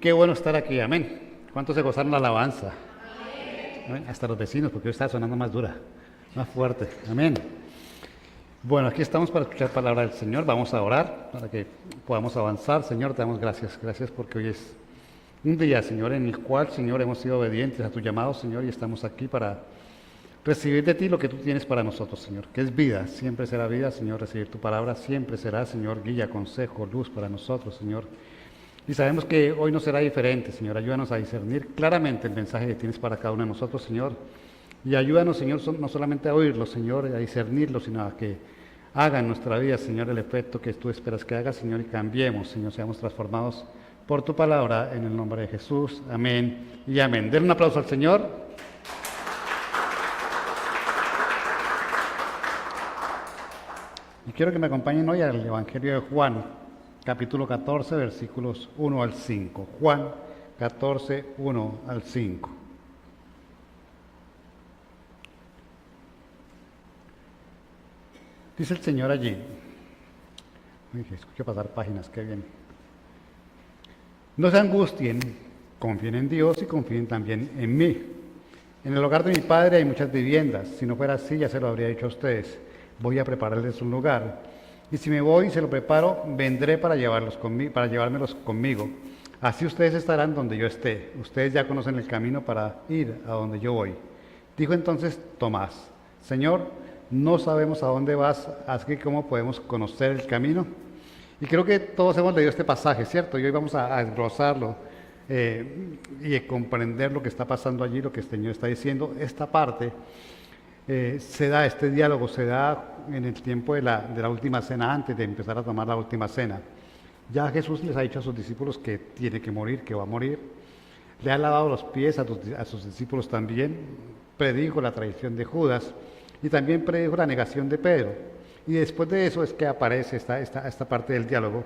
Qué bueno estar aquí, amén. ¿Cuántos se gozaron la alabanza? Amén. Hasta los vecinos, porque hoy está sonando más dura, más fuerte, amén. Bueno, aquí estamos para escuchar palabra del Señor. Vamos a orar para que podamos avanzar. Señor, te damos gracias. Gracias porque hoy es un día, Señor, en el cual, Señor, hemos sido obedientes a tu llamado, Señor, y estamos aquí para recibir de ti lo que tú tienes para nosotros, Señor, que es vida. Siempre será vida, Señor, recibir tu palabra. Siempre será, Señor, guía, consejo, luz para nosotros, Señor. Y sabemos que hoy no será diferente, Señor. Ayúdanos a discernir claramente el mensaje que tienes para cada uno de nosotros, Señor. Y ayúdanos, Señor, no solamente a oírlo, Señor, a discernirlo, sino a que haga en nuestra vida, Señor, el efecto que tú esperas que haga, Señor, y cambiemos, Señor, seamos transformados por tu palabra, en el nombre de Jesús. Amén y amén. Den un aplauso al Señor. Y quiero que me acompañen hoy al Evangelio de Juan, capítulo 14, versículos 1 al 5. Juan 14, 1 al 5. Dice el Señor allí. Uy, escucho pasar páginas, qué bien. No se angustien, confíen en Dios y confíen también en mí. En el hogar de mi Padre hay muchas viviendas. Si no fuera así, ya se lo habría dicho a ustedes. Voy a prepararles un lugar. Y si me voy y se lo preparo, vendré para llevármelos conmigo. Así ustedes estarán donde yo esté. Ustedes ya conocen el camino para ir a donde yo voy. Dijo entonces Tomás: Señor, no sabemos a dónde vas, así que ¿cómo podemos conocer el camino? Y creo que todos hemos leído este pasaje, ¿cierto? Y hoy vamos a desglosarlo y a comprender lo que está pasando allí, lo que el Señor está diciendo. Esta parte se da, este diálogo se da en el tiempo de la última cena, antes de empezar a tomar la última cena. Ya Jesús les ha dicho a sus discípulos que tiene que morir, que va a morir. Le ha lavado los pies a sus discípulos también. Predijo la traición de Judas y también predijo la negación de Pedro. Y después de eso es que aparece esta parte del diálogo,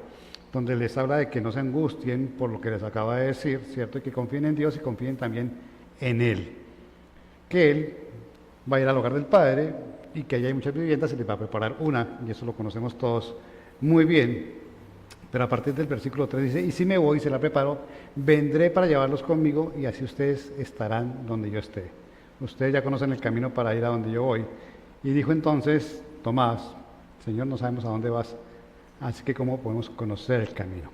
donde les habla de que no se angustien por lo que les acaba de decir, ¿cierto? Y que confíen en Dios y confíen también en Él. Que Él va a ir al hogar del Padre y que allá hay muchas viviendas y les va a preparar una, y eso lo conocemos todos muy bien. Pero a partir del versículo 3 dice: y si me voy y se la preparo, vendré para llevarlos conmigo y así ustedes estarán donde yo esté. Ustedes ya conocen el camino para ir a donde yo voy. Y dijo entonces Tomás: Señor, no sabemos a dónde vas, así que ¿cómo podemos conocer el camino?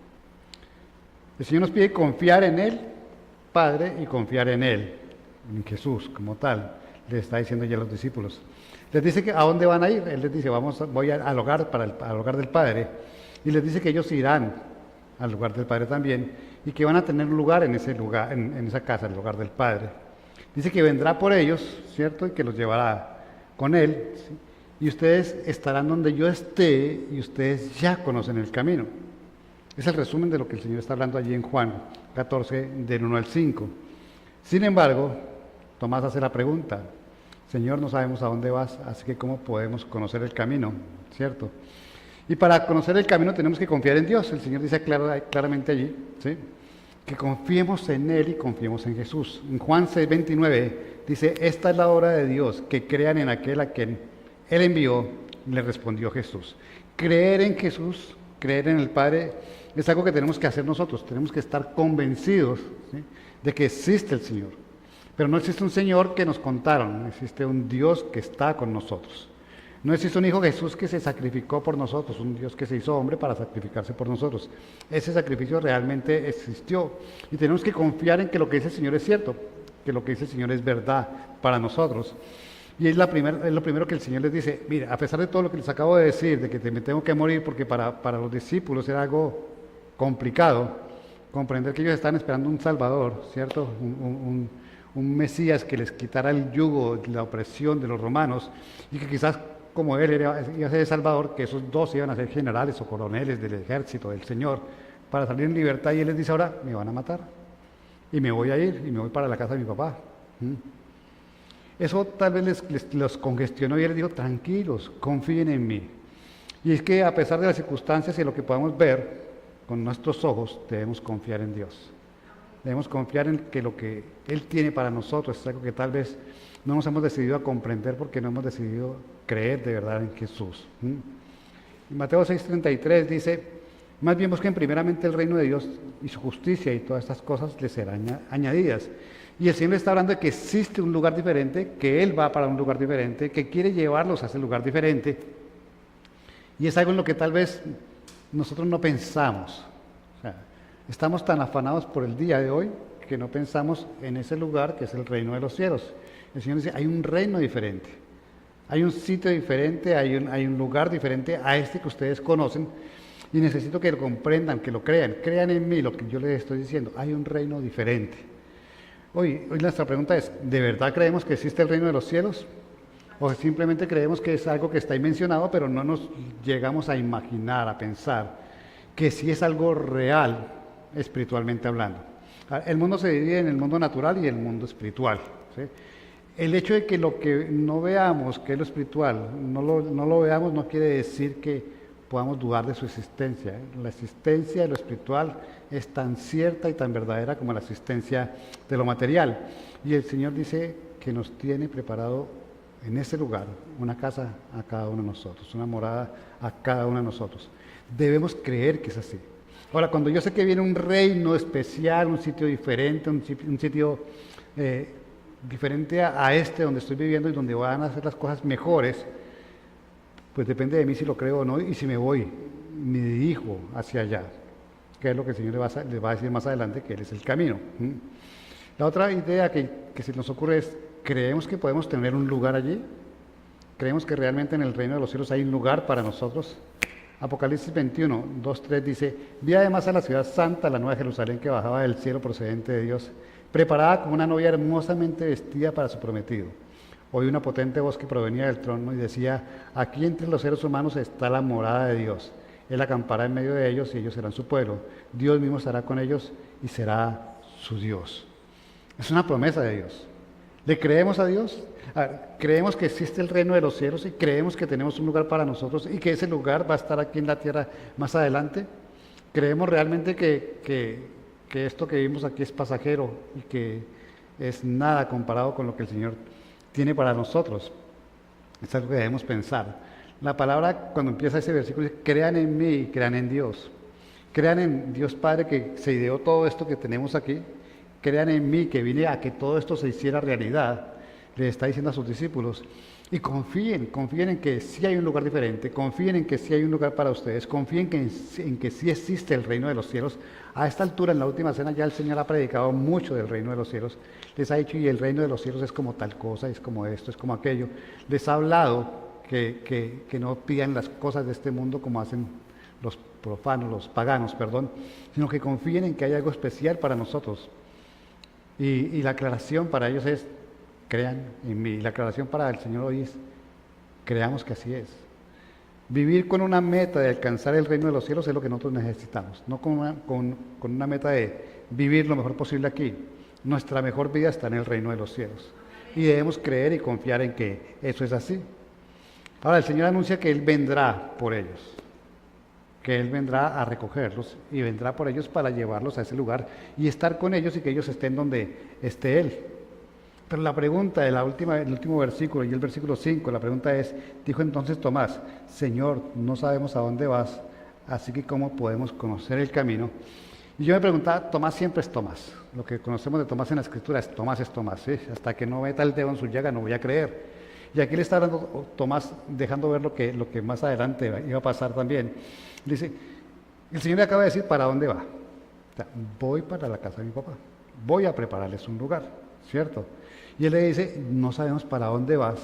El Señor nos pide confiar en Él, Padre, y confiar en Él, en Jesús como tal. Le está diciendo ya a los discípulos. Les dice que a dónde van a ir. Él les dice: voy al hogar, al hogar del Padre. Y les dice que ellos irán al lugar del Padre también y que van a tener un lugar en ese lugar, en esa casa, el hogar del Padre. Dice que vendrá por ellos, ¿cierto? Y que los llevará con Él. ¿Sí? Y ustedes estarán donde yo esté y ustedes ya conocen el camino. Es el resumen de lo que el Señor está hablando allí en Juan 14, del 1 al 5. Sin embargo, Tomás hace la pregunta: Señor, no sabemos a dónde vas, así que ¿cómo podemos conocer el camino? ¿Cierto? Y para conocer el camino tenemos que confiar en Dios. El Señor dice claramente allí, ¿sí?, que confiemos en Él y confiemos en Jesús. En Juan 6:29 dice: esta es la obra de Dios, que crean en aquel a quien Él envió. Le respondió Jesús. Creer en Jesús, creer en el Padre, es algo que tenemos que hacer nosotros. Tenemos que estar convencidos, ¿sí?, de que existe el Señor. Pero no existe un Señor que nos contaron, existe un Dios que está con nosotros. No existe un Hijo Jesús que se sacrificó por nosotros, un Dios que se hizo hombre para sacrificarse por nosotros. Ese sacrificio realmente existió y tenemos que confiar en que lo que dice el Señor es cierto, que lo que dice el Señor es verdad para nosotros. Y es lo primero que el Señor les dice: mira, a pesar de todo lo que les acabo de decir, de que me tengo que morir, porque para los discípulos era algo complicado comprender que ellos estaban esperando un Salvador, ¿cierto? Un Mesías que les quitara el yugo, la opresión de los romanos, y que quizás como él iba a ser el Salvador, que esos dos iban a ser generales o coroneles del ejército del Señor para salir en libertad. Y Él les dice: ahora me van a matar y me voy a ir y me voy para la casa de mi papá. Eso tal vez los congestionó y Él les dijo: tranquilos, confíen en mí. Y es que a pesar de las circunstancias y lo que podamos ver con nuestros ojos, debemos confiar en Dios. Debemos confiar en que lo que Él tiene para nosotros es algo que tal vez no nos hemos decidido a comprender porque no hemos decidido creer de verdad en Jesús. En Mateo 6:33 dice: Más bien busquen primeramente el reino de Dios y su justicia y todas estas cosas les serán añadidas. Y el Señor está hablando de que existe un lugar diferente, que Él va para un lugar diferente, que quiere llevarlos a ese lugar diferente. Y es algo en lo que tal vez nosotros no pensamos. O sea, estamos tan afanados por el día de hoy que no pensamos en ese lugar que es el reino de los cielos. El Señor dice, hay un reino diferente, hay un sitio diferente, hay un lugar diferente a este que ustedes conocen y necesito que lo comprendan, que lo crean en mí lo que yo les estoy diciendo, hay un reino diferente. Hoy nuestra pregunta es, ¿de verdad creemos que existe el reino de los cielos? ¿O simplemente creemos que es algo que está ahí mencionado, pero no nos llegamos a imaginar, a pensar que sí es algo real, espiritualmente hablando? El mundo se divide en el mundo natural y el mundo espiritual, ¿sí? El hecho de que lo que no veamos, que es lo espiritual, no lo veamos, no quiere decir que podamos dudar de su existencia, ¿eh? La existencia de lo espiritual es tan cierta y tan verdadera como la existencia de lo material. Y el Señor dice que nos tiene preparado en ese lugar una casa a cada uno de nosotros, una morada a cada uno de nosotros. Debemos creer que es así. Ahora, cuando yo sé que viene un reino especial, un sitio diferente, un sitio diferente a este donde estoy viviendo y donde van a hacer las cosas mejores, pues depende de mí si lo creo o no y si me voy, me dirijo hacia allá, que es lo que el Señor le va a decir más adelante, que Él es el camino. La otra idea que se nos ocurre es, ¿creemos que podemos tener un lugar allí? ¿Creemos que realmente en el reino de los cielos hay un lugar para nosotros? Apocalipsis 21, 2, 3 dice, vi además a la ciudad santa, la nueva Jerusalén que bajaba del cielo procedente de Dios, preparada como una novia hermosamente vestida para su prometido. Oí una potente voz que provenía del trono y decía, aquí entre los seres humanos está la morada de Dios. Él acampará en medio de ellos y ellos serán su pueblo. Dios mismo estará con ellos y será su Dios. Es una promesa de Dios. ¿Le creemos a Dios? Creemos que existe el reino de los cielos y creemos que tenemos un lugar para nosotros y que ese lugar va a estar aquí en la tierra más adelante. ¿Creemos realmente que esto que vimos aquí es pasajero y que es nada comparado con lo que el Señor tiene para nosotros? Es algo que debemos pensar. La palabra, cuando empieza ese versículo, dice, crean en mí y crean en Dios. Crean en Dios Padre que se ideó todo esto que tenemos aquí. Crean en mí que vine a que todo esto se hiciera realidad. Le está diciendo a sus discípulos. Y confíen en que sí hay un lugar diferente, confíen en que sí hay un lugar para ustedes, confíen en que sí existe el reino de los cielos. A esta altura, en la última cena, ya el Señor ha predicado mucho del reino de los cielos. Les ha dicho, y el reino de los cielos es como tal cosa, es como esto, es como aquello. Les ha hablado que no pidan las cosas de este mundo como hacen los profanos, los paganos, perdón, sino que confíen en que hay algo especial para nosotros. Y la aclaración para ellos es, crean en mí. Y la aclaración para el Señor hoy es, creamos que así es. Vivir con una meta de alcanzar el reino de los cielos es lo que nosotros necesitamos, no con una meta de vivir lo mejor posible aquí. Nuestra mejor vida está en el reino de los cielos. Y debemos creer y confiar en que eso es así. Ahora el Señor anuncia que Él vendrá por ellos, que Él vendrá a recogerlos y vendrá por ellos para llevarlos a ese lugar y estar con ellos y que ellos estén donde esté Él. Pero la pregunta de el último versículo y el versículo 5, la pregunta es, dijo entonces Tomás, Señor, no sabemos a dónde vas, así que ¿cómo podemos conocer el camino? Y yo me preguntaba, Tomás siempre es Tomás. Lo que conocemos de Tomás en la Escritura es Tomás, ¿sí? Hasta que no meta el dedo en su llaga no voy a creer. Y aquí le está hablando Tomás, dejando ver lo que más adelante iba a pasar también. Dice, el Señor le acaba de decir para dónde va. O sea, voy para la casa de mi papá, voy a prepararles un lugar, ¿cierto? Y él le dice, no sabemos para dónde vas,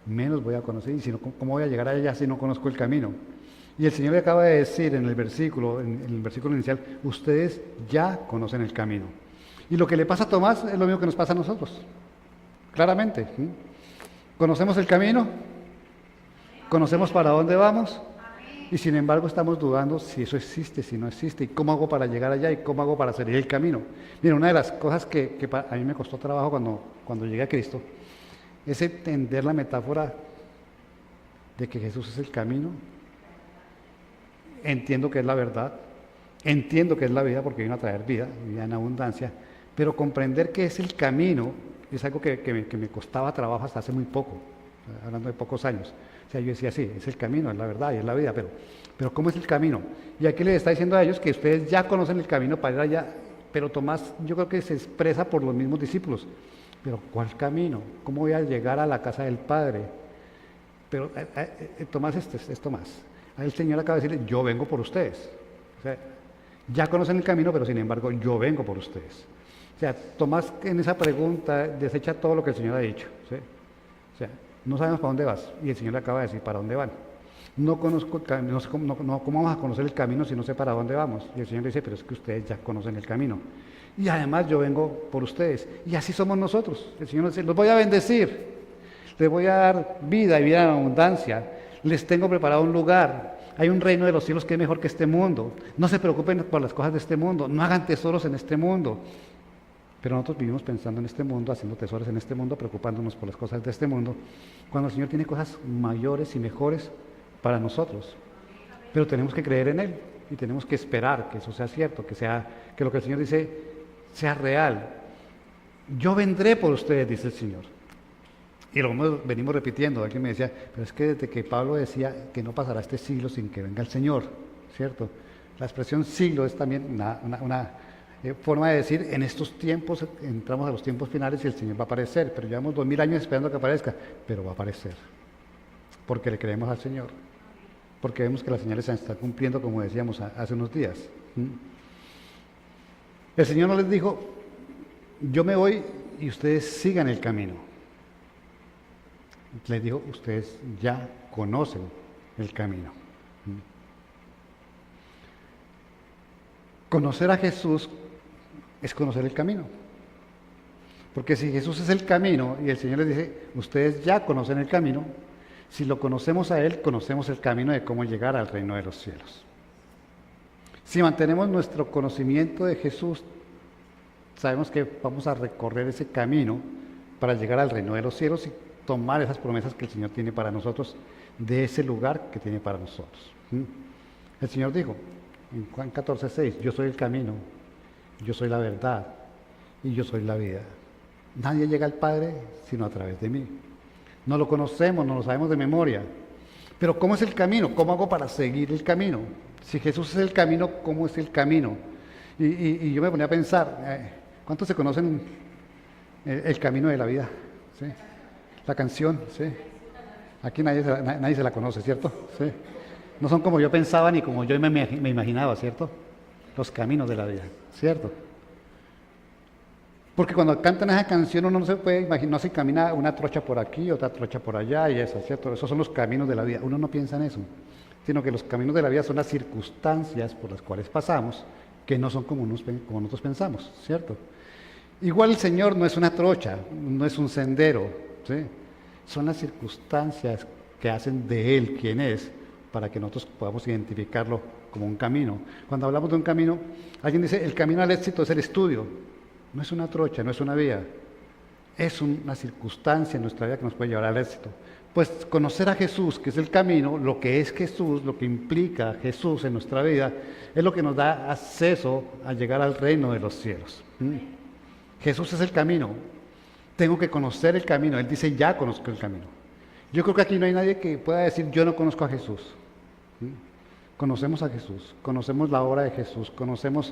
menos voy a conocer, y si no, ¿cómo voy a llegar allá si no conozco el camino? Y el Señor le acaba de decir en el versículo inicial, ustedes ya conocen el camino. Y lo que le pasa a Tomás es lo mismo que nos pasa a nosotros, claramente. ¿Conocemos el camino? ¿Conocemos para dónde vamos? Y sin embargo estamos dudando si eso existe, si no existe, y cómo hago para llegar allá y cómo hago para seguir el camino. Mira, una de las cosas que a mí me costó trabajo cuando llegué a Cristo es entender la metáfora de que Jesús es el camino. Entiendo que es la verdad, entiendo que es la vida porque vino a traer vida en abundancia, pero comprender que es el camino es algo que me costaba trabajo hasta hace muy poco, hablando de pocos años. O sea, yo decía, sí, es el camino, es la verdad y es la vida, pero ¿cómo es el camino? Y aquí les está diciendo a ellos que ustedes ya conocen el camino para ir allá, pero Tomás yo creo que se expresa por los mismos discípulos. Pero ¿cuál camino? ¿Cómo voy a llegar a la casa del Padre? Pero Tomás es Tomás. El Señor acaba de decirle, yo vengo por ustedes. O sea, ya conocen el camino, pero sin embargo yo vengo por ustedes. O sea, Tomás en esa pregunta desecha todo lo que el Señor ha dicho. ¿Sí? O sea, no sabemos para dónde vas y el Señor le acaba de decir para dónde van. No conozco el camino, no sé cómo vamos a conocer el camino si no sé para dónde vamos. Y el Señor le dice, pero es que ustedes ya conocen el camino. Y además yo vengo por ustedes. Y así somos nosotros. El Señor nos dice, los voy a bendecir, les voy a dar vida y vida en abundancia. Les tengo preparado un lugar. Hay un reino de los cielos que es mejor que este mundo. No se preocupen por las cosas de este mundo. No hagan tesoros en este mundo. Pero nosotros vivimos pensando en este mundo, haciendo tesoros en este mundo, preocupándonos por las cosas de este mundo, cuando el Señor tiene cosas mayores y mejores para nosotros. Pero tenemos que creer en Él y tenemos que esperar que eso sea cierto, que lo que el Señor dice sea real. Yo vendré por ustedes, dice el Señor. Y lo venimos repitiendo. Alguien me decía, pero es que desde que Pablo decía que no pasará este siglo sin que venga el Señor, ¿cierto? La expresión siglo es también una forma de decir, en estos tiempos entramos a los tiempos finales y el Señor va a aparecer, pero llevamos 2000 años esperando que aparezca, pero va a aparecer, porque le creemos al Señor, porque vemos que las señales se están cumpliendo, como decíamos hace unos días. El Señor no les dijo, yo me voy y ustedes sigan el camino. Les dijo, ustedes ya conocen el camino. Conocer a Jesús es conocer el camino. Porque si Jesús es el camino y el Señor les dice, ustedes ya conocen el camino, si lo conocemos a Él, conocemos el camino de cómo llegar al reino de los cielos. Si mantenemos nuestro conocimiento de Jesús, sabemos que vamos a recorrer ese camino para llegar al reino de los cielos y tomar esas promesas que el Señor tiene para nosotros, de ese lugar que tiene para nosotros. El Señor dijo en Juan 14:6, yo soy el camino, yo soy la verdad y yo soy la vida. Nadie llega al Padre sino a través de mí. No lo conocemos, no lo sabemos de memoria. Pero ¿cómo es el camino? ¿Cómo hago para seguir el camino? Si Jesús es el camino, ¿cómo es el camino? Y yo me ponía a pensar, ¿cuántos se conocen el camino de la vida? ¿Sí? La canción, ¿sí? Aquí nadie se la conoce, ¿cierto? ¿Sí? No son como yo pensaba ni como yo me imaginaba, ¿cierto? Los caminos de la vida, ¿cierto? Porque cuando cantan esa canción uno no se puede imaginar, no se camina una trocha por aquí, otra trocha por allá y eso, ¿cierto? Esos son los caminos de la vida. Uno no piensa en eso, sino que los caminos de la vida son las circunstancias por las cuales pasamos, que no son como nosotros pensamos, ¿cierto? Igual el Señor no es una trocha, no es un sendero, ¿sí? Son las circunstancias que hacen de Él quien es, para que nosotros podamos identificarlo como un camino. Cuando hablamos de un camino, alguien dice, el camino al éxito es el estudio. No es una trocha, no es una vía, es una circunstancia en nuestra vida que nos puede llevar al éxito. Pues conocer a Jesús, que es el camino, lo que es Jesús, lo que implica Jesús en nuestra vida, es lo que nos da acceso a llegar al reino de los cielos. Jesús es el camino. Tengo que conocer el camino. Él dice, ya conozco el camino. Yo creo que aquí no hay nadie que pueda decir, yo no conozco a Jesús. Conocemos a Jesús, conocemos la obra de Jesús, conocemos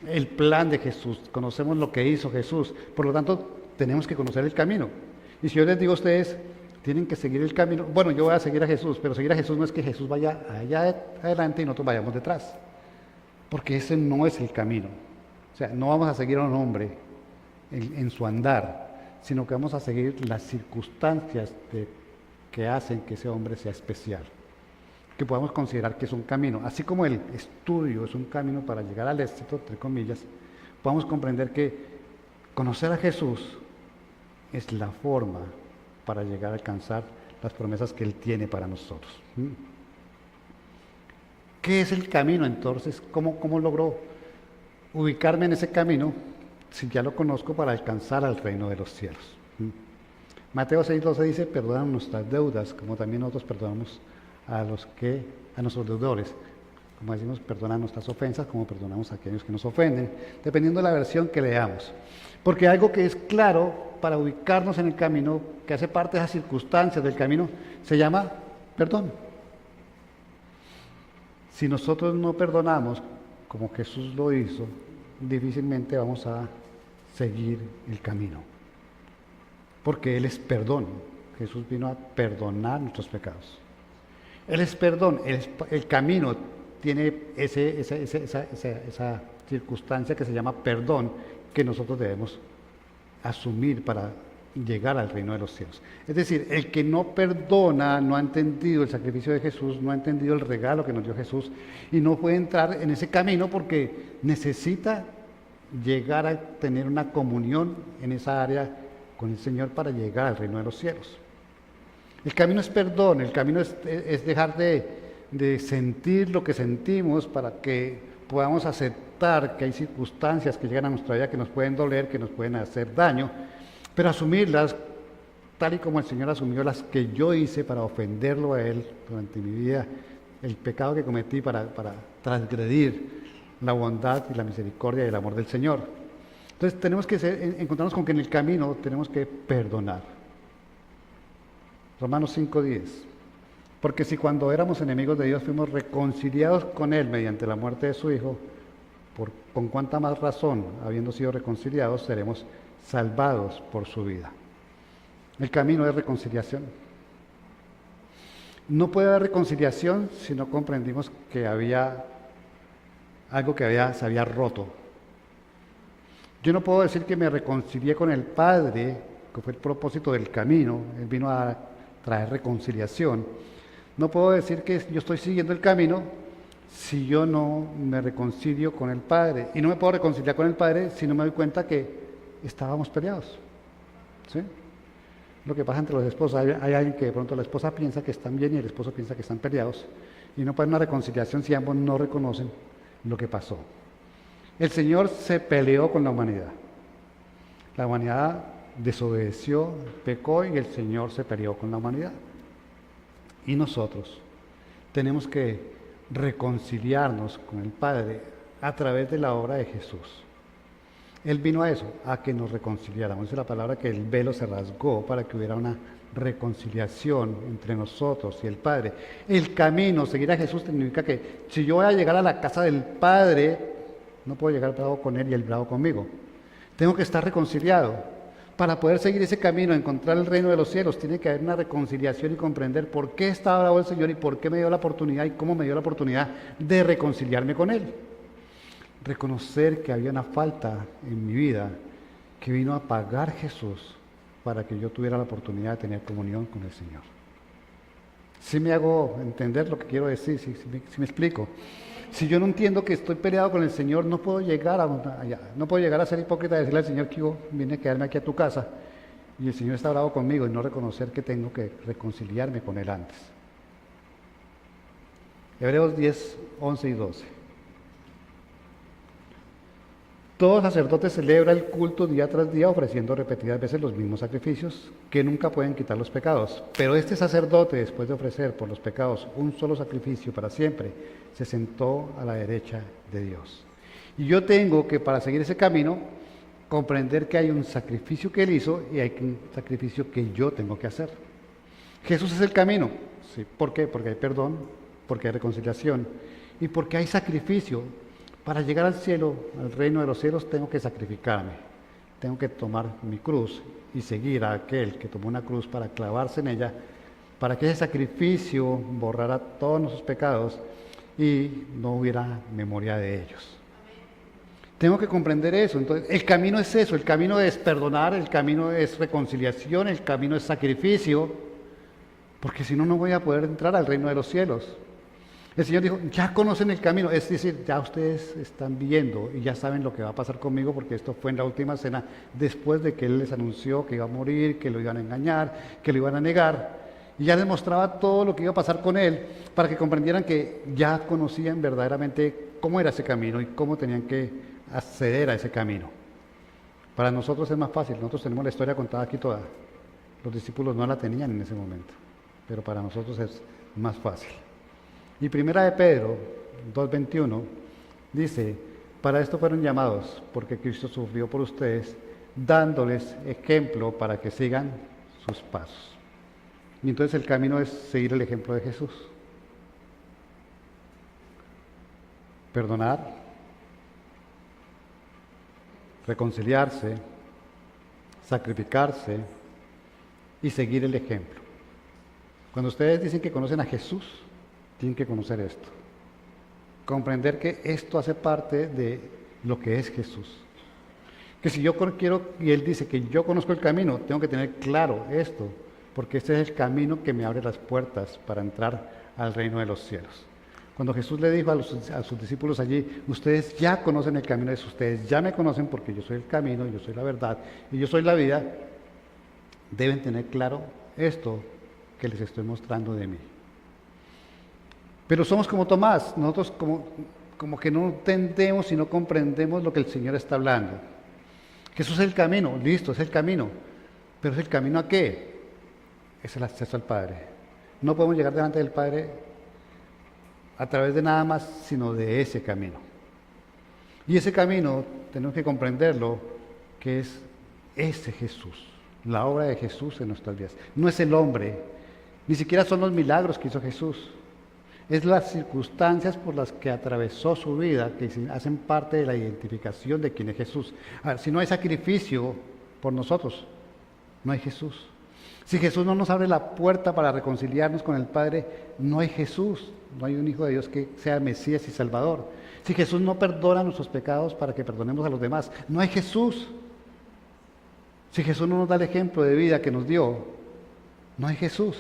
el plan de Jesús, conocemos lo que hizo Jesús. Por lo tanto, tenemos que conocer el camino. Y si yo les digo a ustedes, tienen que seguir el camino. Bueno, yo voy a seguir a Jesús, pero seguir a Jesús no es que Jesús vaya allá adelante y nosotros vayamos detrás. Porque ese no es el camino. O sea, no vamos a seguir a un hombre en su andar, sino que vamos a seguir las circunstancias que hacen que ese hombre sea especial, que podamos considerar que es un camino. Así como el estudio es un camino para llegar al éxito, entre comillas, podamos comprender que conocer a Jesús es la forma para llegar a alcanzar las promesas que Él tiene para nosotros. ¿Qué es el camino entonces? ¿Cómo logro ubicarme en ese camino si ya lo conozco para alcanzar al reino de los cielos? Mateo 6:12 dice, perdonan nuestras deudas, como también nosotros perdonamos a nuestros deudores. Como decimos, perdonan nuestras ofensas, como perdonamos a aquellos que nos ofenden, dependiendo de la versión que leamos. Porque algo que es claro para ubicarnos en el camino, que hace parte de esas circunstancias del camino, se llama perdón. Si nosotros no perdonamos como Jesús lo hizo, difícilmente vamos a seguir el camino. Porque Él es perdón. Jesús vino a perdonar nuestros pecados. Él es perdón. El camino tiene esa circunstancia que se llama perdón, que nosotros debemos asumir para llegar al reino de los cielos. Es decir, el que no perdona no ha entendido el sacrificio de Jesús, no ha entendido el regalo que nos dio Jesús y no puede entrar en ese camino porque necesita llegar a tener una comunión en esa área con el Señor para llegar al reino de los cielos. El camino es perdón, el camino es dejar de sentir lo que sentimos para que podamos aceptar que hay circunstancias que llegan a nuestra vida que nos pueden doler, que nos pueden hacer daño, pero asumirlas tal y como el Señor asumió las que yo hice para ofenderlo a Él durante mi vida, el pecado que cometí para transgredir la bondad y la misericordia y el amor del Señor. Entonces tenemos que encontrarnos con que en el camino tenemos que perdonar. Romanos 5:10. Porque si cuando éramos enemigos de Dios fuimos reconciliados con Él mediante la muerte de su Hijo, con cuánta más razón, habiendo sido reconciliados, seremos salvados por su vida. El camino es reconciliación. No puede haber reconciliación si no comprendimos que había algo que se había roto. Yo no puedo decir que me reconcilié con el Padre, que fue el propósito del camino. Él vino a traer reconciliación. No puedo decir que yo estoy siguiendo el camino si yo no me reconcilio con el Padre. Y no me puedo reconciliar con el Padre si no me doy cuenta que estábamos peleados. ¿Sí? Lo que pasa entre los esposos. Hay alguien que de pronto la esposa piensa que están bien y el esposo piensa que están peleados. Y no puede haber una reconciliación si ambos no reconocen lo que pasó. El Señor se peleó con la humanidad. La humanidad desobedeció, pecó y el Señor se peleó con la humanidad. Y nosotros tenemos que reconciliarnos con el Padre a través de la obra de Jesús. Él vino a eso, a que nos reconciliáramos. Esa es la palabra, que el velo se rasgó para que hubiera una reconciliación entre nosotros y el Padre. El camino, seguir a Jesús, significa que si yo voy a llegar a la casa del Padre, no puedo llegar bravo con Él y Él bravo conmigo. Tengo que estar reconciliado. Para poder seguir ese camino, encontrar el reino de los cielos, tiene que haber una reconciliación y comprender por qué está bravo el Señor y por qué me dio la oportunidad y cómo me dio la oportunidad de reconciliarme con Él. Reconocer que había una falta en mi vida que vino a pagar Jesús para que yo tuviera la oportunidad de tener comunión con el Señor. Si me hago entender lo que quiero decir, si me explico. Si yo no entiendo que estoy peleado con el Señor, no puedo llegar no puedo llegar a ser hipócrita y decirle al Señor que yo vine a quedarme aquí a tu casa y el Señor está bravo conmigo y no reconocer que tengo que reconciliarme con Él antes. Hebreos 10, 11 y 12. Todo sacerdote celebra el culto día tras día ofreciendo repetidas veces los mismos sacrificios que nunca pueden quitar los pecados. Pero este sacerdote, después de ofrecer por los pecados un solo sacrificio para siempre, se sentó a la derecha de Dios. Y yo tengo que, para seguir ese camino, comprender que hay un sacrificio que Él hizo y hay un sacrificio que yo tengo que hacer. Jesús es el camino. ¿Sí? ¿Por qué? Porque hay perdón, porque hay reconciliación y porque hay sacrificio. Para llegar al cielo, al reino de los cielos, tengo que sacrificarme. Tengo que tomar mi cruz y seguir a aquel que tomó una cruz para clavarse en ella, para que ese sacrificio borrara todos nuestros pecados y no hubiera memoria de ellos. Tengo que comprender eso. Entonces, el camino es eso, el camino es perdonar, el camino es reconciliación, el camino es sacrificio, porque si no, no voy a poder entrar al reino de los cielos. El Señor dijo, ya conocen el camino, es decir, ya ustedes están viendo y ya saben lo que va a pasar conmigo, porque esto fue en la última cena, después de que Él les anunció que iba a morir, que lo iban a engañar, que lo iban a negar, y ya les mostraba todo lo que iba a pasar con Él, para que comprendieran que ya conocían verdaderamente cómo era ese camino y cómo tenían que acceder a ese camino. Para nosotros es más fácil, nosotros tenemos la historia contada aquí toda, los discípulos no la tenían en ese momento, pero para nosotros es más fácil. Y primera de Pedro 2:21 dice, para esto fueron llamados, porque Cristo sufrió por ustedes, dándoles ejemplo para que sigan sus pasos. Y entonces el camino es seguir el ejemplo de Jesús. Perdonar, reconciliarse, sacrificarse y seguir el ejemplo. Cuando ustedes dicen que conocen a Jesús, tienen que conocer esto. Comprender que esto hace parte de lo que es Jesús. Que si yo quiero, y Él dice que yo conozco el camino, tengo que tener claro esto, porque este es el camino que me abre las puertas para entrar al reino de los cielos. Cuando Jesús le dijo a sus discípulos allí, ustedes ya conocen el camino de Jesús, ustedes ya me conocen porque yo soy el camino, yo soy la verdad y yo soy la vida, deben tener claro esto que les estoy mostrando de mí. Pero somos como Tomás, nosotros como que no entendemos y no comprendemos lo que el Señor está hablando. Jesús es el camino, listo, es el camino. ¿Pero es el camino a qué? Es el acceso al Padre. No podemos llegar delante del Padre a través de nada más, sino de ese camino. Y ese camino tenemos que comprenderlo, que es ese Jesús, la obra de Jesús en nuestras vidas. No es el hombre, ni siquiera son los milagros que hizo Jesús. Es las circunstancias por las que atravesó su vida que hacen parte de la identificación de quién es Jesús. A ver, si no hay sacrificio por nosotros, no hay Jesús. Si Jesús no nos abre la puerta para reconciliarnos con el Padre, no hay Jesús, no hay un Hijo de Dios que sea Mesías y Salvador. Si Jesús no perdona nuestros pecados para que perdonemos a los demás, no hay Jesús. Si Jesús no nos da el ejemplo de vida que nos dio, no hay Jesús.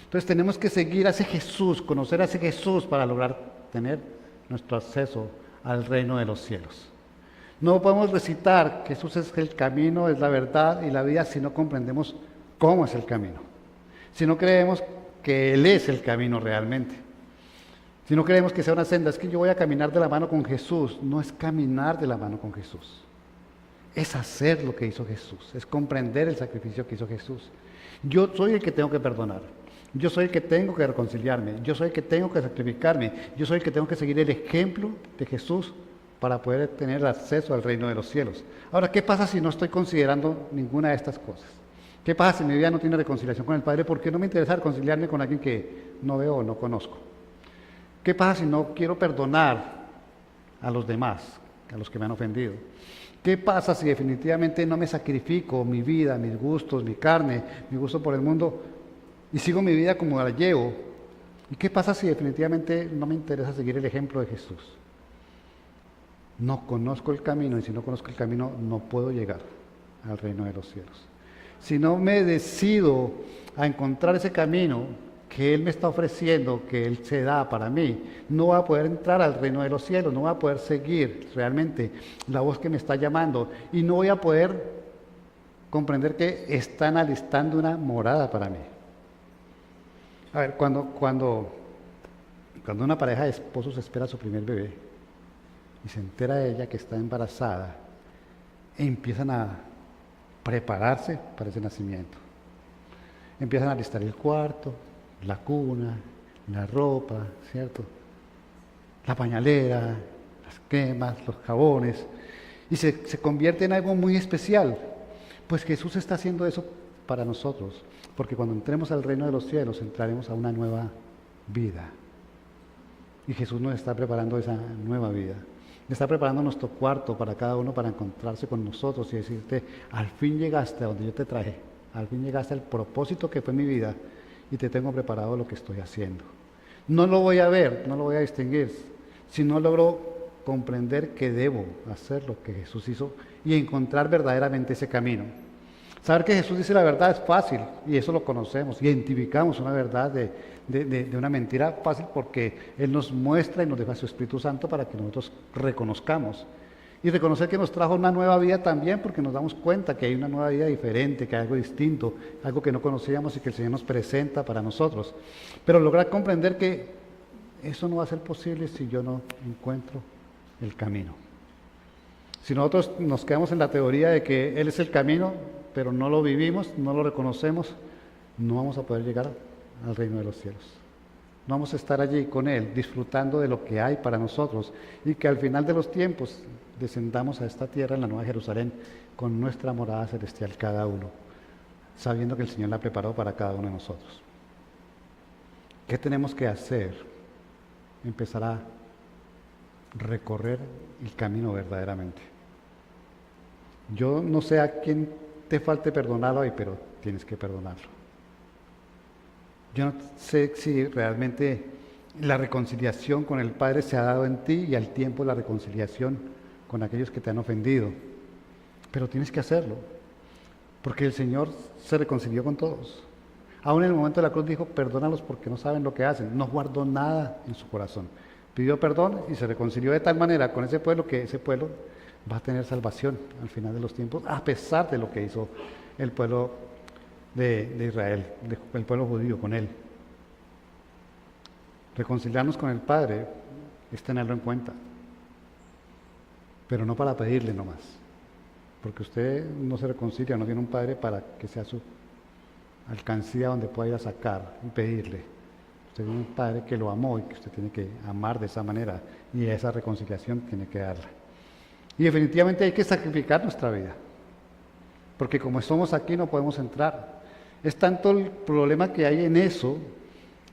Entonces tenemos que seguir a ese Jesús, conocer a ese Jesús para lograr tener nuestro acceso al reino de los cielos. No podemos recitar que Jesús es el camino, es la verdad y la vida si no comprendemos cómo es el camino. Si no creemos que Él es el camino realmente. Si no creemos que sea una senda, es que yo voy a caminar de la mano con Jesús. No es caminar de la mano con Jesús. Es hacer lo que hizo Jesús, es comprender el sacrificio que hizo Jesús. Yo soy el que tengo que perdonar. Yo soy el que tengo que reconciliarme, yo soy el que tengo que sacrificarme, yo soy el que tengo que seguir el ejemplo de Jesús para poder tener acceso al reino de los cielos. Ahora, ¿qué pasa si no estoy considerando ninguna de estas cosas? ¿Qué pasa si mi vida no tiene reconciliación con el Padre? ¿Por qué no me interesa reconciliarme con alguien que no veo o no conozco? ¿Qué pasa si no quiero perdonar a los demás, a los que me han ofendido? ¿Qué pasa si definitivamente no me sacrifico mi vida, mis gustos, mi carne, mi gusto por el mundo y sigo mi vida como la llevo? ¿Y qué pasa si definitivamente no me interesa seguir el ejemplo de Jesús? No conozco el camino y si no conozco el camino no puedo llegar al reino de los cielos. Si no me decido a encontrar ese camino que Él me está ofreciendo, que Él se da para mí, no voy a poder entrar al reino de los cielos, no voy a poder seguir realmente la voz que me está llamando y no voy a poder comprender que están alistando una morada para mí. A ver, cuando una pareja de esposos espera a su primer bebé y se entera de ella que está embarazada, empiezan a prepararse para ese nacimiento. Empiezan a alistar el cuarto, la cuna, la ropa, ¿cierto? La pañalera, las cremas, los jabones, y se convierte en algo muy especial. Pues Jesús está haciendo eso para nosotros, porque cuando entremos al reino de los cielos entraremos a una nueva vida. Y Jesús nos está preparando esa nueva vida. Está preparando nuestro cuarto para cada uno para encontrarse con nosotros y decirte, al fin llegaste a donde yo te traje, al fin llegaste al propósito que fue mi vida y te tengo preparado lo que estoy haciendo. No lo voy a ver, no lo voy a distinguir, si no logro comprender que debo hacer lo que Jesús hizo y encontrar verdaderamente ese camino. Saber que Jesús dice la verdad es fácil y eso lo conocemos, identificamos una verdad de una mentira fácil porque Él nos muestra y nos deja su Espíritu Santo para que nosotros reconozcamos. Y reconocer que nos trajo una nueva vida también porque nos damos cuenta que hay una nueva vida diferente, que hay algo distinto, algo que no conocíamos y que el Señor nos presenta para nosotros. Pero lograr comprender que eso no va a ser posible si yo no encuentro el camino. Si nosotros nos quedamos en la teoría de que Él es el camino, pero no lo vivimos, no lo reconocemos, no vamos a poder llegar al reino de los cielos. No vamos a estar allí con Él, disfrutando de lo que hay para nosotros y que al final de los tiempos descendamos a esta tierra en la Nueva Jerusalén con nuestra morada celestial cada uno. sabiendo que el Señor la preparó para cada uno de nosotros. ¿Qué tenemos que hacer? Empezar a recorrer el camino verdaderamente. Yo no sé a quién te falte perdonar hoy, pero tienes que perdonarlo. Yo no sé si realmente la reconciliación con el Padre se ha dado en ti y al tiempo la reconciliación con aquellos que te han ofendido, pero tienes que hacerlo, porque el Señor se reconcilió con todos. Aún en el momento de la cruz dijo, perdónalos porque no saben lo que hacen. No guardó nada en su corazón. Pidió perdón y se reconcilió de tal manera con ese pueblo que ese pueblo va a tener salvación al final de los tiempos, a pesar de lo que hizo el pueblo de Israel, el pueblo judío con él. Reconciliarnos con el Padre es tenerlo en cuenta, pero no para pedirle nomás, porque usted no se reconcilia, no tiene un Padre para que sea su alcancía donde pueda ir a sacar y pedirle. Usted tiene un Padre que lo amó y que usted tiene que amar de esa manera, y esa reconciliación tiene que darla. Y definitivamente hay que sacrificar nuestra vida, porque como somos aquí no podemos entrar. Es tanto el problema que hay en eso,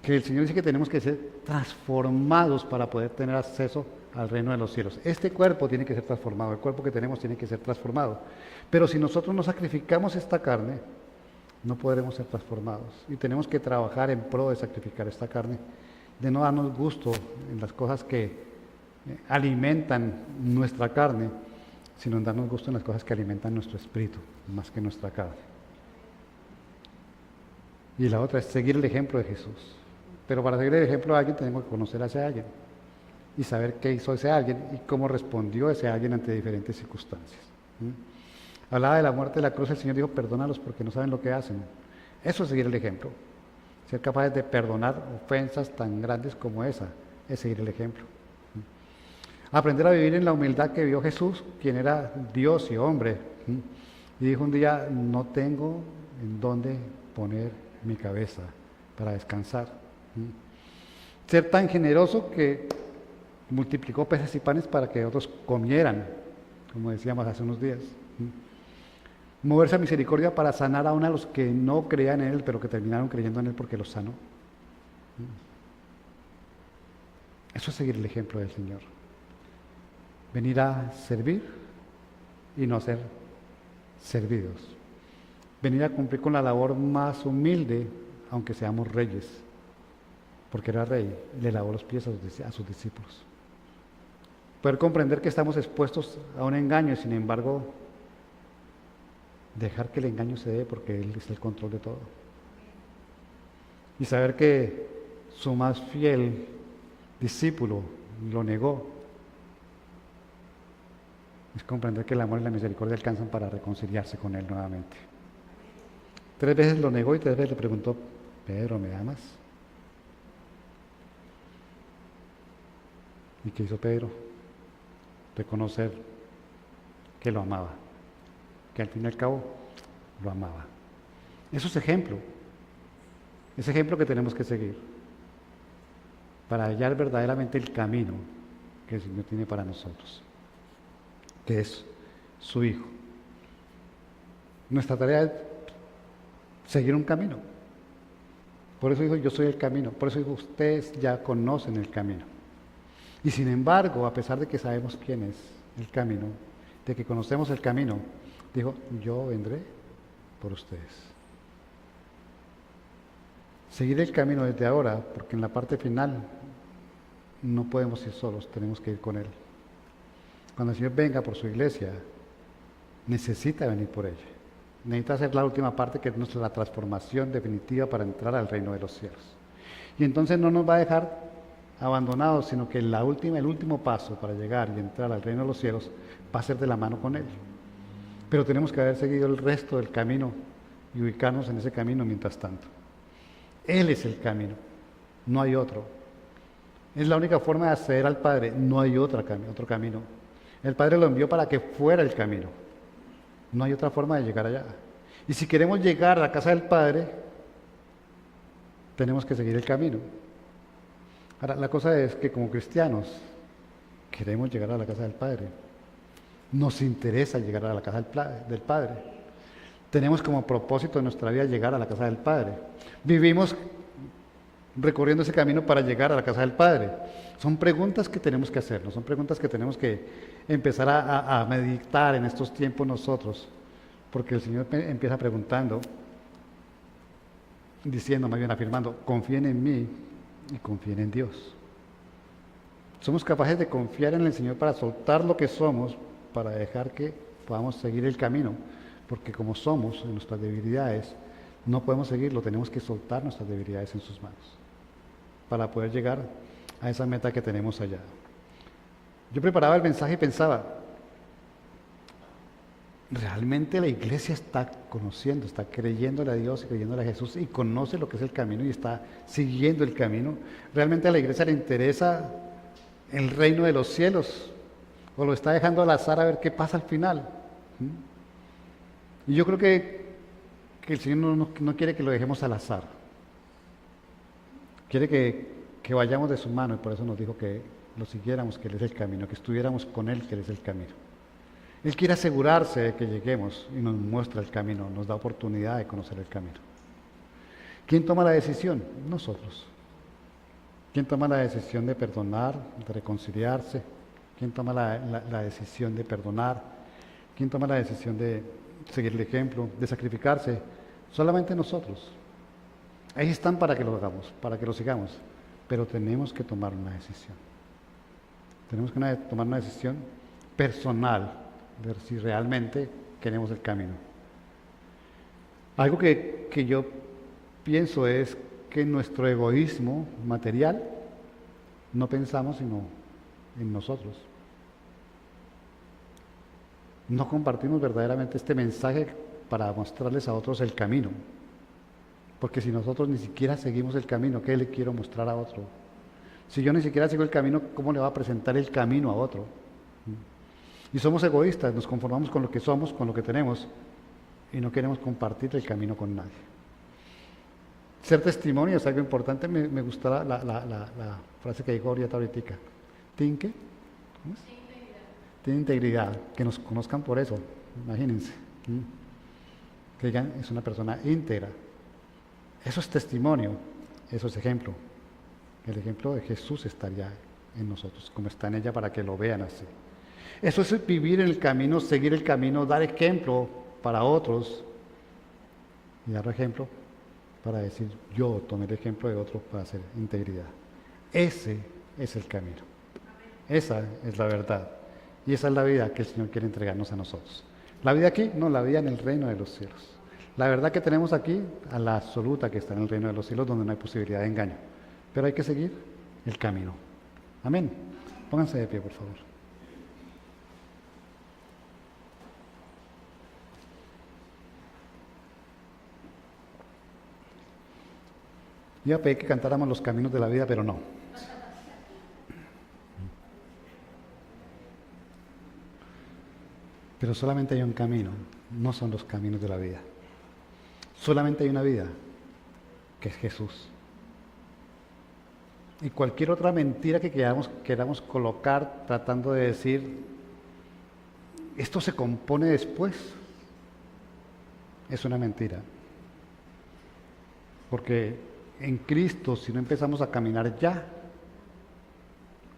que el Señor dice que tenemos que ser transformados para poder tener acceso al reino de los cielos. Este cuerpo tiene que ser transformado, el cuerpo que tenemos tiene que ser transformado. Pero si nosotros no sacrificamos esta carne, no podremos ser transformados. Y tenemos que trabajar en pro de sacrificar esta carne, de no darnos gusto en las cosas que alimentan nuestra carne, sino en darnos gusto en las cosas que alimentan nuestro espíritu, más que nuestra carne. Y la otra es seguir el ejemplo de Jesús. Pero para seguir el ejemplo de alguien tenemos que conocer a ese alguien y saber qué hizo ese alguien y cómo respondió ese alguien ante diferentes circunstancias. Hablaba de la muerte de la cruz, el Señor dijo, perdónalos porque no saben lo que hacen. Eso es seguir el ejemplo. Ser capaces de perdonar ofensas tan grandes como esa es seguir el ejemplo. Aprender a vivir en la humildad que vio Jesús, quien era Dios y hombre. Y dijo un día, no tengo en dónde poner mi cabeza para descansar. Ser tan generoso que multiplicó peces y panes para que otros comieran, como decíamos hace unos días. Moverse a misericordia para sanar aún a los que no creían en Él, pero que terminaron creyendo en Él porque los sanó. Eso es seguir el ejemplo del Señor. Venir a servir y no ser servidos. Venir a cumplir con la labor más humilde, aunque seamos reyes, porque era rey y le lavó los pies a sus discípulos. Poder comprender que estamos expuestos a un engaño y sin embargo dejar que el engaño se dé porque Él es el control de todo. Y saber que su más fiel discípulo lo negó. Es comprender que el amor y la misericordia alcanzan para reconciliarse con Él nuevamente. 3 veces lo negó y 3 veces le preguntó, Pedro, ¿me amas? ¿Y qué hizo Pedro? Reconocer que lo amaba, que al fin y al cabo lo amaba. Eso es ejemplo que tenemos que seguir para hallar verdaderamente el camino que el Señor tiene para nosotros, que es su Hijo. Nuestra tarea es seguir un camino. Por eso dijo, yo soy el camino. Por eso dijo, ustedes ya conocen el camino. Y sin embargo, a pesar de que sabemos quién es el camino, de que conocemos el camino, dijo, yo vendré por ustedes. Seguir el camino desde ahora, porque en la parte final no podemos ir solos, tenemos que ir con Él. Cuando el Señor venga por su iglesia, necesita venir por ella. Necesita hacer la última parte, que es la transformación definitiva para entrar al reino de los cielos. Y entonces no nos va a dejar abandonados, sino que el último paso para llegar y entrar al reino de los cielos va a ser de la mano con Él. Pero tenemos que haber seguido el resto del camino y ubicarnos en ese camino mientras tanto. Él es el camino, no hay otro. Es la única forma de acceder al Padre, no hay otro camino. El Padre lo envió para que fuera el camino. No hay otra forma de llegar allá. Y si queremos llegar a la casa del Padre, tenemos que seguir el camino. Ahora, la cosa es que como cristianos queremos llegar a la casa del Padre. Nos interesa llegar a la casa del Padre. Tenemos como propósito en nuestra vida llegar a la casa del Padre. Vivimos recorriendo ese camino para llegar a la casa del Padre. Son preguntas que tenemos que hacernos, son preguntas que tenemos que empezar a meditar en estos tiempos nosotros, porque el Señor empieza preguntando, diciendo, más bien afirmando, confíen en mí y confíen en Dios. Somos capaces de confiar en el Señor para soltar lo que somos, para dejar que podamos seguir el camino, porque como somos en nuestras debilidades, no podemos seguirlo, tenemos que soltar nuestras debilidades en sus manos, para poder llegar a esa meta que tenemos allá. Yo preparaba el mensaje y pensaba, realmente la iglesia está conociendo, está creyéndole a Dios y creyéndole a Jesús y conoce lo que es el camino y está siguiendo el camino. Realmente a la iglesia le interesa el reino de los cielos o lo está dejando al azar a ver qué pasa al final. Y yo creo que el Señor no quiere que lo dejemos al azar. Quiere que vayamos de su mano y por eso nos dijo que lo siguiéramos, que Él es el camino, que estuviéramos con Él, que Él es el camino. Él quiere asegurarse de que lleguemos y nos muestra el camino, nos da oportunidad de conocer el camino. ¿Quién toma la decisión? Nosotros. ¿Quién toma la decisión de perdonar, de reconciliarse? ¿Quién toma la decisión de perdonar? ¿Quién toma la decisión de seguir el ejemplo, de sacrificarse? Solamente nosotros. Ahí están para que lo hagamos, para que lo sigamos, pero tenemos que tomar una decisión. Tenemos que tomar una decisión personal, ver si realmente queremos el camino. Algo que yo pienso es que en nuestro egoísmo material no pensamos sino en nosotros. No compartimos verdaderamente este mensaje para mostrarles a otros el camino. Porque si nosotros ni siquiera seguimos el camino, ¿qué le quiero mostrar a otro? Si yo ni siquiera sigo el camino, ¿cómo le va a presentar el camino a otro? Y somos egoístas, nos conformamos con lo que somos, con lo que tenemos, y no queremos compartir el camino con nadie. Ser testimonio es algo importante. Me gustó la frase que dijo ahorita. ¿Tiene qué? ¿Cómo es? Tiene integridad. Que nos conozcan por eso, imagínense. Que digan, es una persona íntegra. Eso es testimonio, eso es ejemplo. El ejemplo de Jesús estaría en nosotros, como está en ella, para que lo vean así. Eso es vivir en el camino, seguir el camino, dar ejemplo para otros y dar ejemplo para decir, yo tomé el ejemplo de otro para hacer integridad. Ese es el camino. Esa es la verdad. Y esa es la vida que el Señor quiere entregarnos a nosotros. ¿La vida aquí? No, la vida en el reino de los cielos. La verdad que tenemos aquí, a la absoluta que está en el reino de los cielos, donde no hay posibilidad de engaño. Pero hay que seguir el camino. Amén. Pónganse de pie, por favor. Iba a pedir que cantáramos los caminos de la vida, pero no. Pero solamente hay un camino, no son los caminos de la vida. Solamente hay una vida, que es Jesús. Y cualquier otra mentira que queramos colocar tratando de decir, esto se compone después, es una mentira. Porque en Cristo, si no empezamos a caminar ya,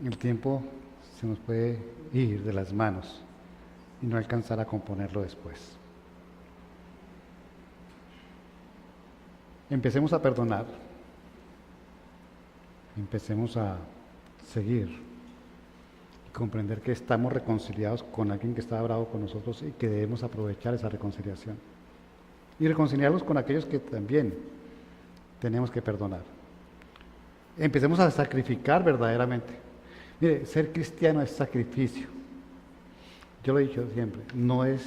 el tiempo se nos puede ir de las manos y no alcanzar a componerlo después. Empecemos a perdonar, empecemos a seguir y comprender que estamos reconciliados con alguien que está bravo con nosotros y que debemos aprovechar esa reconciliación y reconciliarlos con aquellos que también tenemos que perdonar. Empecemos a sacrificar verdaderamente. Mire, ser cristiano es sacrificio. Yo lo he dicho siempre, no es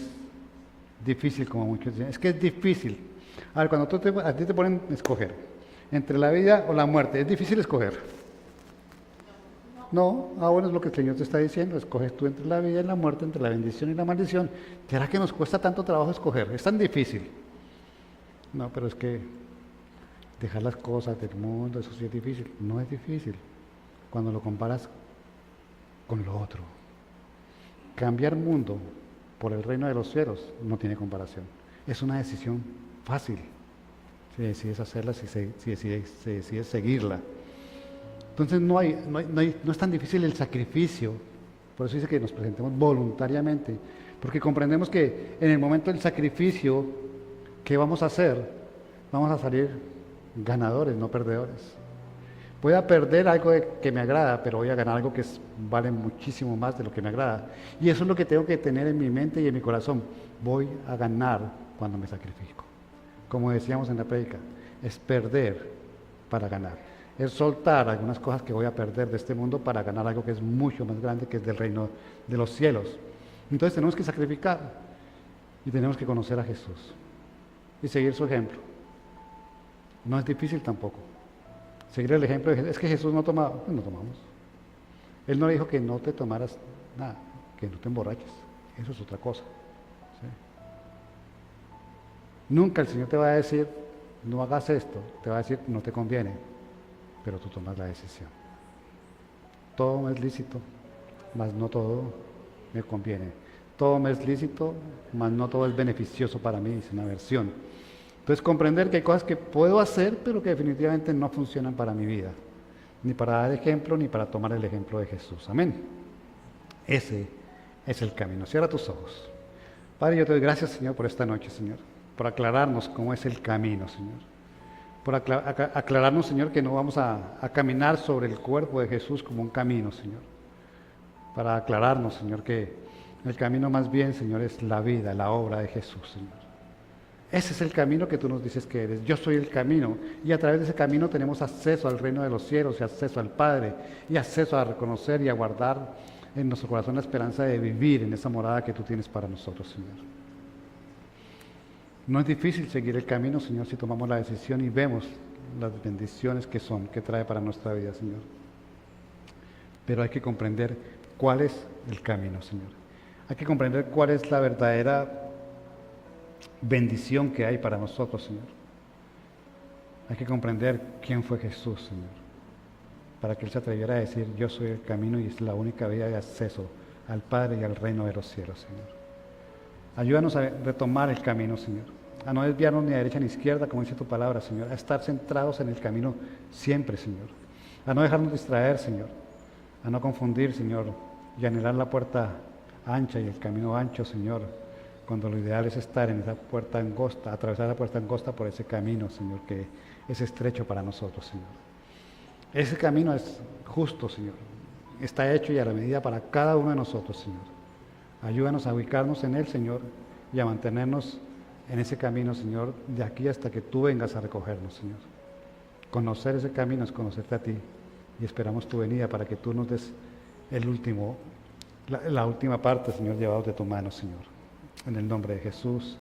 difícil como muchos dicen, es que es difícil. A ver, cuando a ti te ponen a escoger entre la vida o la muerte, ¿es difícil escoger? No, bueno, es lo que el Señor te está diciendo, escoges tú entre la vida y la muerte, entre la bendición y la maldición. ¿Será que nos cuesta tanto trabajo escoger? Es tan difícil. No, pero es que dejar las cosas del mundo, eso sí es difícil. No es difícil cuando lo comparas con lo otro. Cambiar mundo por el reino de los cielos no tiene comparación. Es una decisión fácil, si decides hacerla, si decides seguirla. Entonces no es tan difícil el sacrificio, por eso dice que nos presentemos voluntariamente, porque comprendemos que en el momento del sacrificio, ¿qué vamos a hacer? Vamos a salir ganadores, no perdedores. Voy a perder algo que me agrada, pero voy a ganar algo que vale muchísimo más de lo que me agrada. Y eso es lo que tengo que tener en mi mente y en mi corazón. Voy a ganar cuando me sacrifico. Como decíamos en la prédica, es perder para ganar. Es soltar algunas cosas que voy a perder de este mundo para ganar algo que es mucho más grande, que es del reino de los cielos. Entonces tenemos que sacrificar y tenemos que conocer a Jesús y seguir su ejemplo. No es difícil tampoco. Seguir el ejemplo de Jesús. Es que Jesús no tomaba, pues no tomamos. Él no dijo que no te tomaras nada, que no te emborraches. Eso es otra cosa. ¿Sí? Nunca el Señor te va a decir, no hagas esto. Te va a decir, no te conviene. Pero tú tomas la decisión. Todo me es lícito, mas no todo me conviene. Todo me es lícito, mas no todo es beneficioso para mí, dice una versión. Entonces comprender que hay cosas que puedo hacer, pero que definitivamente no funcionan para mi vida. Ni para dar ejemplo, ni para tomar el ejemplo de Jesús. Amén. Ese es el camino. Cierra tus ojos. Padre, yo te doy gracias, Señor, por esta noche, Señor. Por aclararnos cómo es el camino, Señor. Por aclararnos, Señor, que no vamos a caminar sobre el cuerpo de Jesús como un camino, Señor. Para aclararnos, Señor, que el camino más bien, Señor, es la vida, la obra de Jesús, Señor. Ese es el camino que tú nos dices que eres. Yo soy el camino. Y a través de ese camino tenemos acceso al reino de los cielos y acceso al Padre y acceso a reconocer y a guardar en nuestro corazón la esperanza de vivir en esa morada que tú tienes para nosotros, Señor. No es difícil seguir el camino, Señor, si tomamos la decisión y vemos las bendiciones que trae para nuestra vida, Señor. Pero hay que comprender cuál es el camino, Señor. Hay que comprender cuál es la verdadera bendición que hay para nosotros, Señor. Hay que comprender quién fue Jesús, Señor, para que Él se atreviera a decir, yo soy el camino y es la única vía de acceso al Padre y al reino de los cielos, Señor. Ayúdanos a retomar el camino, Señor, a no desviarnos ni a derecha ni a izquierda, como dice tu palabra, Señor, a estar centrados en el camino siempre, Señor, a no dejarnos distraer, Señor, a no confundir, Señor, y anhelar la puerta ancha y el camino ancho, Señor, cuando lo ideal es estar en esa puerta angosta, atravesar la puerta angosta por ese camino, Señor, que es estrecho para nosotros, Señor. Ese camino es justo, Señor, está hecho y a la medida para cada uno de nosotros, Señor. Ayúdanos a ubicarnos en Él, Señor, y a mantenernos en ese camino, Señor, de aquí hasta que tú vengas a recogernos, Señor. Conocer ese camino es conocerte a ti y esperamos tu venida para que tú nos des la última parte, Señor, llevados de tu mano, Señor. En el nombre de Jesús.